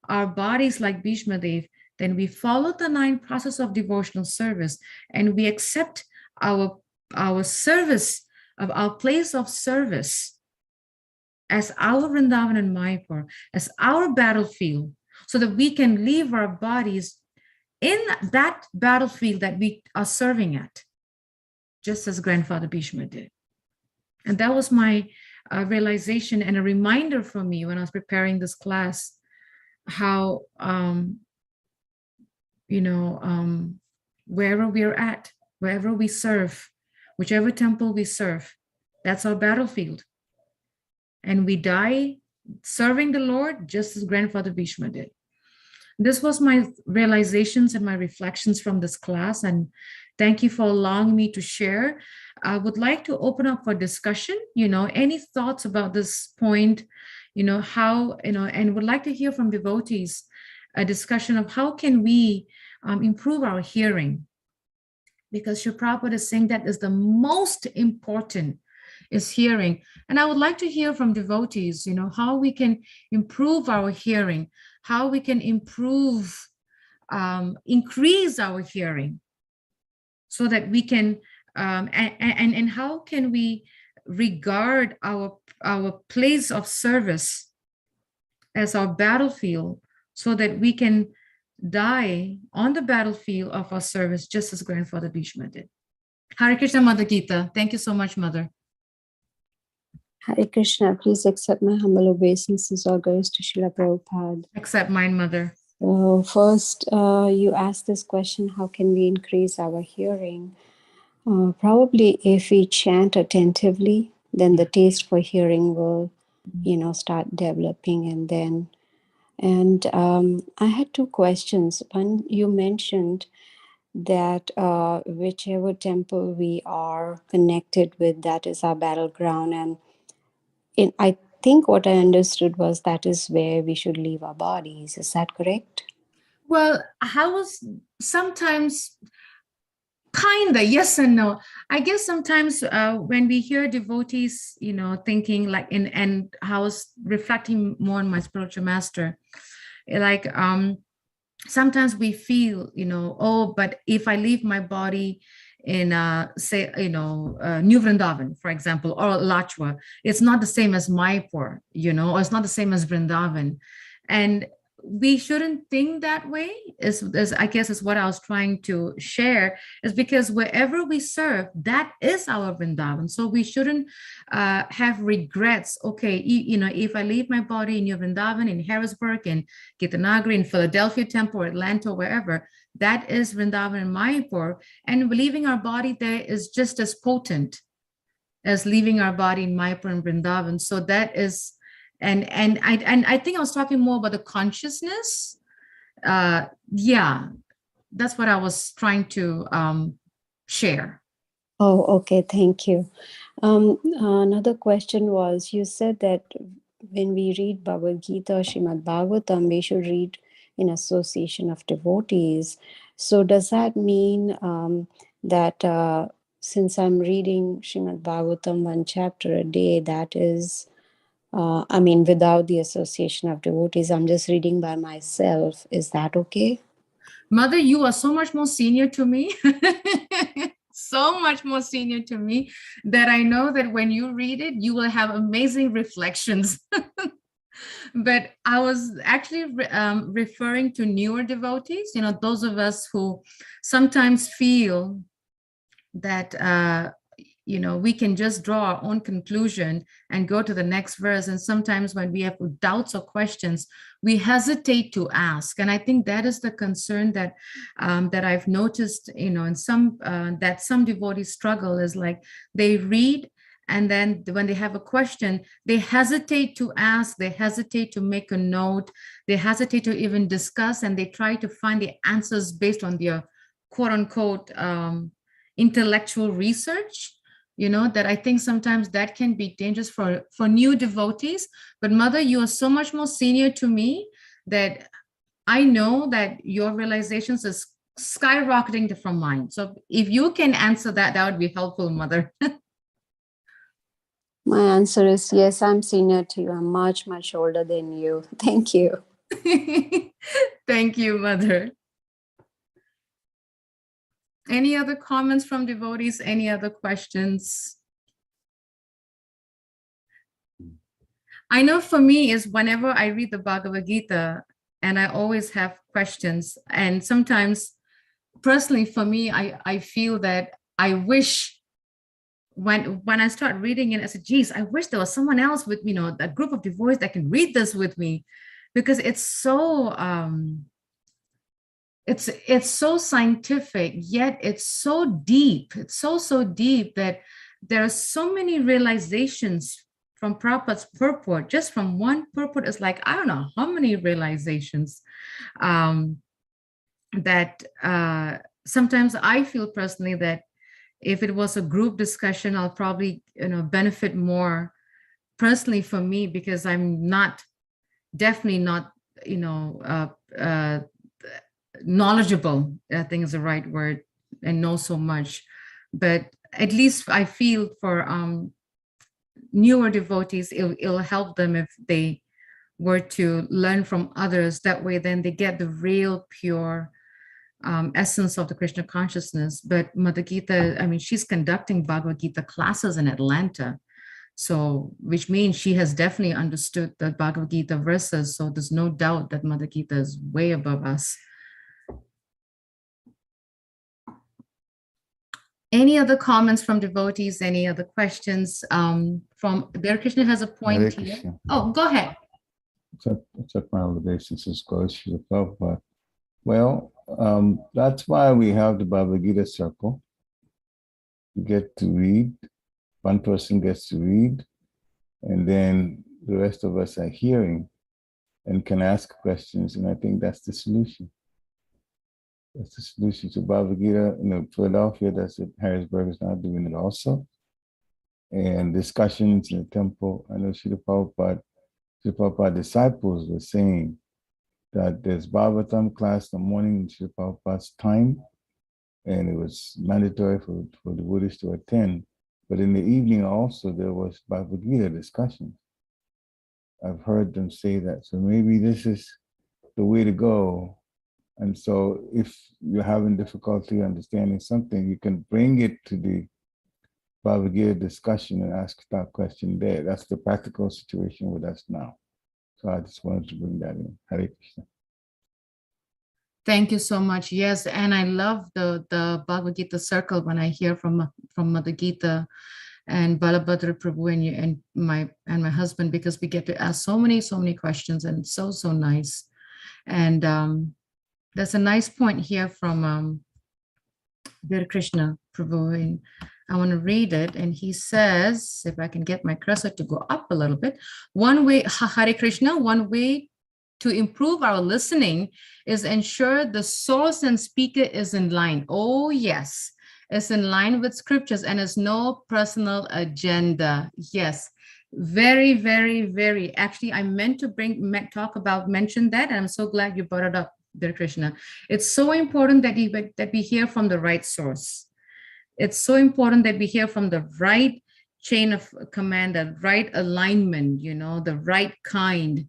our bodies like Bhishma Dev, then we follow the 9 process of devotional service, and we accept our service of our place of service as our Vrindavan and Mayapur, as our battlefield, so that we can leave our bodies in that battlefield that we are serving at, just as Grandfather Bhishma did. And that was my realization and a reminder for me when I was preparing this class, how, wherever we're at, wherever we serve, whichever temple we serve, that's our battlefield. And we die serving the Lord just as Grandfather Bhishma did. This was my realizations and my reflections from this class. And thank you for allowing me to share. I would like to open up for discussion, any thoughts about this point, and would like to hear from devotees a discussion of how can we improve our hearing. Because Srila Prabhupada is saying that is the most important, is hearing. And I would like to hear from devotees, how we can improve our hearing, how we can increase our hearing, so that we can, and how can we regard our place of service as our battlefield, so that we can die on the battlefield of our service, just as Grandfather Bhishma did. Hare Krishna, Mother Gita. Thank you so much, Mother. Hare Krishna, please accept my humble obeisances, all glories to Srila Prabhupada. Accept mine, Mother. So first, you asked this question, how can we increase our hearing? Probably if we chant attentively, then the taste for hearing will, start developing. And I had 2 questions. One, you mentioned that whichever temple we are connected with, that is our battleground. And I think what I understood was that is where we should leave our bodies. Is that correct? Well, how was sometimes kinda yes and no. I guess sometimes when we hear devotees, thinking like and I was reflecting more on my spiritual master, like sometimes we feel, oh, but if I leave my body in say, New Vrindavan, for example, or Lachwa, it's not the same as Mayapur, or it's not the same as Vrindavan. And we shouldn't think that way, is I guess is what I was trying to share, is because wherever we serve, that is our Vrindavan. So we shouldn't have regrets. Okay, if I leave my body in New Vrindavan, in Harrisburg, in Gitanagari, in Philadelphia Temple, or Atlanta, wherever, that is Vrindavan and Mayapur. And leaving our body there is just as potent as leaving our body in Mayapur and Vrindavan. So that is, and I think I was talking more about the consciousness. Yeah, that's what I was trying to share. Oh, okay. Thank you. Another question was, you said that when we read Bhagavad Gita or Srimad Bhagavatam, we should read in association of devotees. So does that mean that since I'm reading Srimad Bhagavatam 1 chapter a day, that is, without the association of devotees, I'm just reading by myself. Is that okay? Mother, you are so much more senior to me. So much more senior to me, that I know that when you read it, you will have amazing reflections. But I was actually referring to newer devotees, those of us who sometimes feel that we can just draw our own conclusion and go to the next verse. And sometimes when we have doubts or questions, we hesitate to ask. And I think that is the concern that that I've noticed, in some that some devotees struggle, is like they read, and then when they have a question, they hesitate to ask, they hesitate to make a note, they hesitate to even discuss, and they try to find the answers based on their quote unquote intellectual research. That I think sometimes that can be dangerous for new devotees. But Mother, you are so much more senior to me that I know that your realizations is skyrocketing from mine. So if you can answer that, that would be helpful, Mother. My answer is yes, I'm senior to you. I'm much, much older than you. Thank you. Thank you, Mother. Any other comments from devotees? Any other questions? I know for me is whenever I read the Bhagavad Gita, and I always have questions. And sometimes personally for me, I feel that I wish when I start reading it, I said, geez, I wish there was someone else with me, a group of devotees that can read this with me, because it's so it's so scientific, yet it's so deep. It's so deep that there are so many realizations from Prabhupada's purport. Just from one purport, it's like, I don't know how many realizations that sometimes I feel personally that if it was a group discussion, I'll probably benefit more personally for me, because I'm definitely not knowledgeable, I think is the right word, and know so much. But at least I feel for newer devotees, it'll help them if they were to learn from others. That way, then they get the real pure essence of the Krishna consciousness. But Mother Gita, she's conducting Bhagavad Gita classes in Atlanta. So, which means she has definitely understood the Bhagavad Gita verses. So there's no doubt that Mother Gita is way above us. Any other comments from devotees? Any other questions? From Bear Krishna has a point here. Krishna. Oh, go ahead. Accept my obeisances, goes to the Prabhupada. Well, that's why we have the Bhagavad Gita circle. You get to read, one person gets to read, and then the rest of us are hearing and can ask questions, and I think that's the solution. That's the solution to Bhagavad Gita. Philadelphia, that's it. Harrisburg is not doing it also. and discussions in the temple. I know Srila Prabhupada disciples were saying that there's Bhagavatam class in the morning in Srila Prabhupada's time, and it was mandatory for the Buddhists to attend. But in the evening also, there was Bhagavad Gita discussion. I've heard them say that. So maybe this is the way to go. And so if you're having difficulty understanding something, you can bring it to the Bhagavad Gita discussion and ask that question there. That's the practical situation with us now. So I just wanted to bring that in. Hare Krishna. Thank you so much. Yes, and I love the Bhagavad Gita circle when I hear from Mother Gita and Balabhadra Prabhu and my husband, because we get to ask so many questions, and so nice. And there's a nice point here from Dear Krishna Prabhu, and I want to read it. And he says, if I can get my cursor to go up a little bit, one way, Hare Krishna, one way to improve our listening is ensure the source and speaker is in line. Oh, yes, it's in line with scriptures and has no personal agenda. Yes, very, very, very. Actually, I meant to mention that, and I'm so glad you brought it up, Dear Krishna. It's so important that we hear from the right source. It's so important that we hear from the right chain of command, the right alignment, the right kind.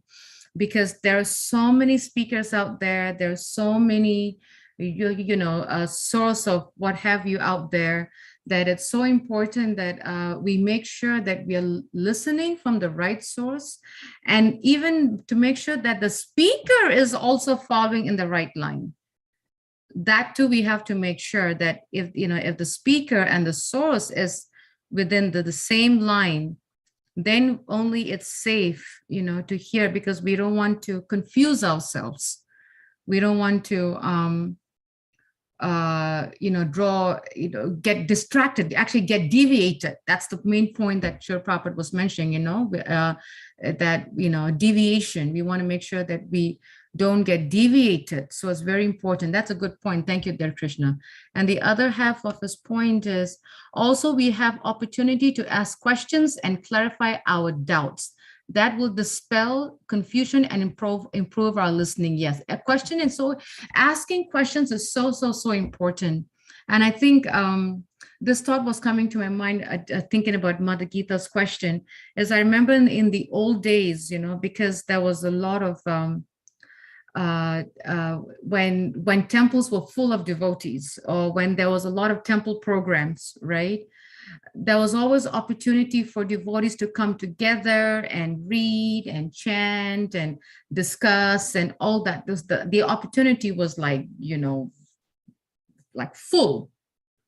Because there are so many speakers out there. There's so many, a source of what have you out there, that it's so important that we make sure that we are listening from the right source, and even to make sure that the speaker is also following in the right line. That too, we have to make sure that if the speaker and the source is within the same line, then only it's safe, to hear, because we don't want to confuse ourselves. We don't want to, get distracted, actually get deviated. That's the main point that Srila Prabhupada was mentioning, that, deviation. We want to make sure that we don't get deviated. So it's very important. That's a good point. Thank you, Dear Krishna. And the other half of his point is also we have opportunity to ask questions and clarify our doubts. That will dispel confusion and improve our listening. Yes, a question. And so asking questions is so important. And I think this thought was coming to my mind, thinking about Mother Gita's question, is I remember in the old days, because there was a lot of, when temples were full of devotees, or when there was a lot of temple programs, right? There was always opportunity for devotees to come together and read and chant and discuss and all that. The opportunity was like, like full.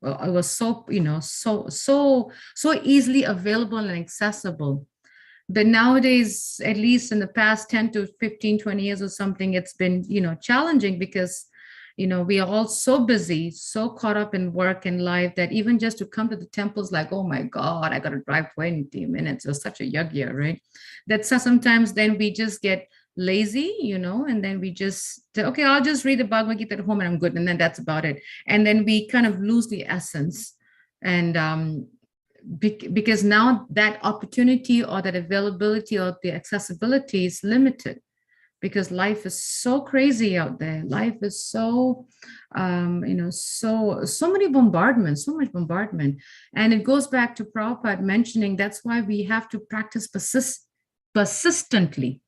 Well, it was so easily available and accessible. But nowadays, at least in the past 10 to 15, 20 years or something, it's been, challenging, because, we are all so busy, so caught up in work and life, that even just to come to the temples, like, oh my God, I got to drive 20 minutes. It was such a yagya, right? That sometimes then we just get lazy, and then we just say, okay, I'll just read the Bhagavad Gita at home and I'm good. And then that's about it. And then we kind of lose the essence. And, because now that opportunity or that availability or the accessibility is limited, because life is so crazy out there. Life is so, so many bombardments, so much bombardment. And it goes back to Prabhupada mentioning that's why we have to practice persistently.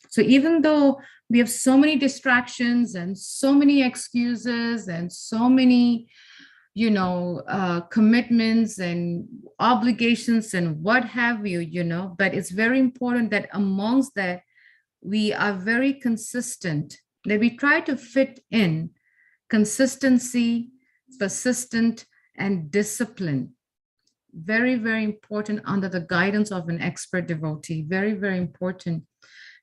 So even though we have so many distractions and so many excuses and so many commitments and obligations and what have you, but it's very important that amongst that, we are very consistent, that we try to fit in consistency, persistent, and discipline. Very, very important under the guidance of an expert devotee. Very, very important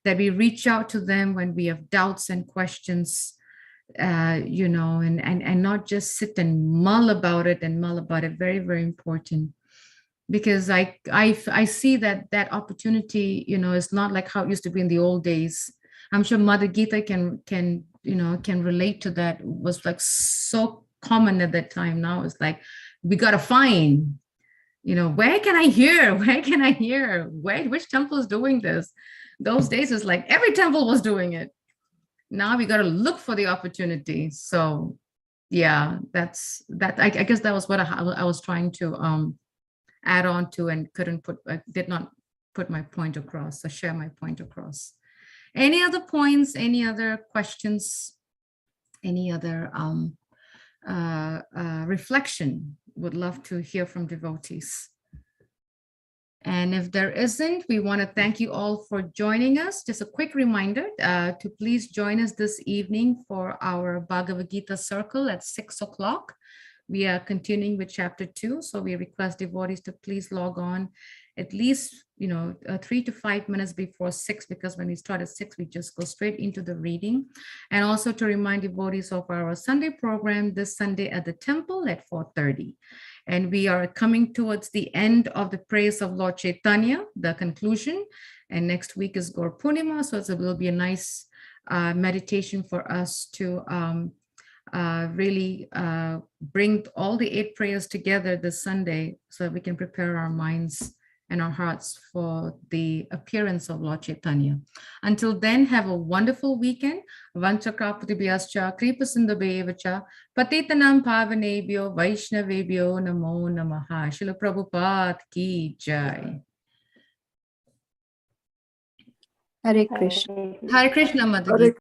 that we reach out to them when we have doubts and questions, and not just sit and mull about it. Very, very important, because I see that opportunity, is not like how it used to be in the old days. I'm sure Mother Gita can relate to that. It was like so common at that time. Now it's like we got to find where can I hear? Where can I hear? Which temple is doing this? Those days is like every temple was doing it. Now we got to look for the opportunity. So yeah, that's that. I guess that was what I was trying to add on to, and did not put my point across or share my point across. Any other points? Any other questions? Any other reflection? Would love to hear from devotees. And if there isn't, we want to thank you all for joining us. Just a quick reminder to please join us this evening for our Bhagavad Gita circle at 6 o'clock. We are continuing with chapter 2. So we request devotees to please log on at least 3 to 5 minutes before 6, because when we start at 6, we just go straight into the reading. And also to remind devotees of our Sunday program this Sunday at the temple at 4:30. And we are coming towards the end of the praise of Lord Chaitanya, the conclusion. And next week is Gaur Purnima. So it will be a nice meditation for us to really bring all the 8 prayers together this Sunday, so that we can prepare our minds and our hearts for the appearance of Lord Chaitanya. Until then, have a wonderful weekend. Vanchakrapatibhyascha kripasindhabevacha patitanam pavanebhyo vaishnavebhyo namo namaha. Srila Prabhupada ki jai. Hare Krishna. Hare Krishna, Madhuri.